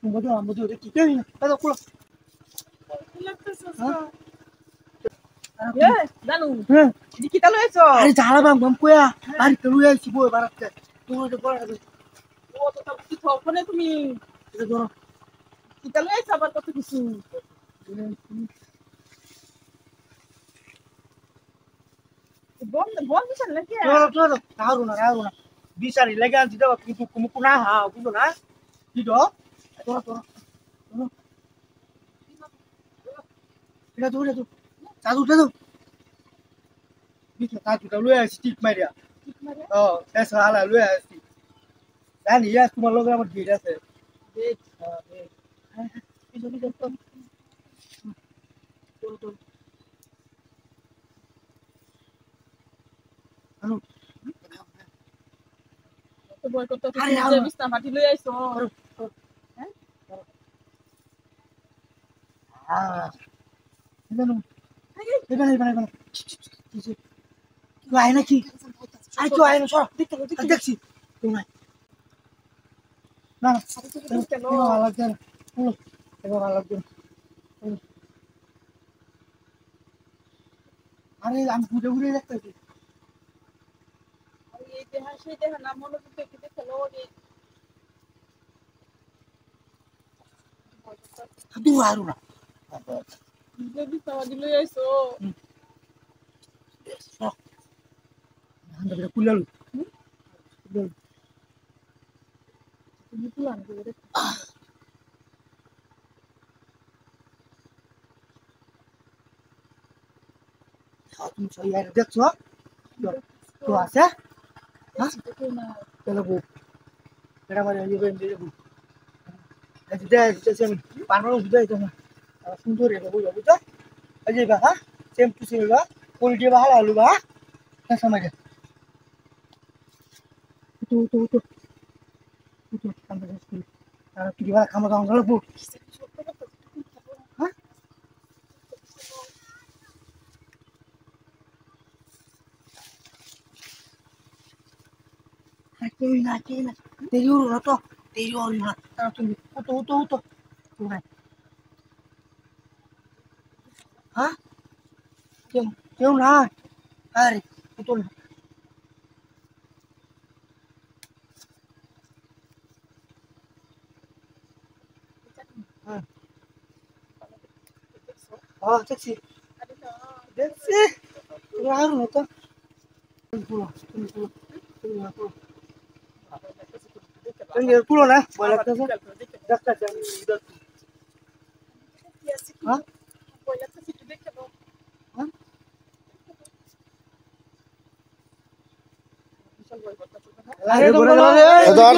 মধু কি কেই না দাদা কুলো জানু কি তালো আইছো আরে ঝালা বাম কোয়া বাড়ি তো লই আইছি বই বারাতে তুমি তো পড়া ও তো তা কি থপনে তুমি এটা ধরো কি তালো আইছো আবার কত কিছু বন্ধ বন্ধ চল নাকি ধরো হারুনা বিচারি লাগে আনছি দাও কিন্তু কুমকু না হা বুঝো না কি দো ধরো এটা তো চাদু বিকে চাদুটা লই আইছি টিক মারিয়া ও এসা হালা লই আইছি জানি তোমার লগে আমার ভিড় আছে তো বই কত যে বিছনা মাটি লই আইছো হ্যাঁ এখানে আয় নাকি আয় না সর দেখছি তোমায় না ভালো লাগছে না ভালো লাগছে আরে আমি ঘুরে দেখতেছি এই দেহা সেই দেহা না মনে করতে কি দেখলো রে দু হারুনা যে বিছনা মাটি লই আইছো ধানটা কুলালু তুমি পুলান করে তুমি সই আর দেখছো তো আছে হ্যাঁ চলো বউ এটা মানে ইয়ে করে দিয়ে দেবো আমি পানানো বুঝাই তো না সুন্দর রেখে বুঝো বুঝছো এই যে হ্যাঁ সেম টু সেম বা কোয়ালিটি বা হালা আলু বা হ্যাঁ সময় তো আর কি বা খামা দাও গেল বউ হ্যাঁ Kêu na tiêu rồi to tiêu rồi mà tao tụi to tụi này hả kêu na ai tụi này taxi claro no to Tengok pulau na, boleh tak sah? Dekat jam itu. Hah? boleh tak situ dekat lo Hah? ধর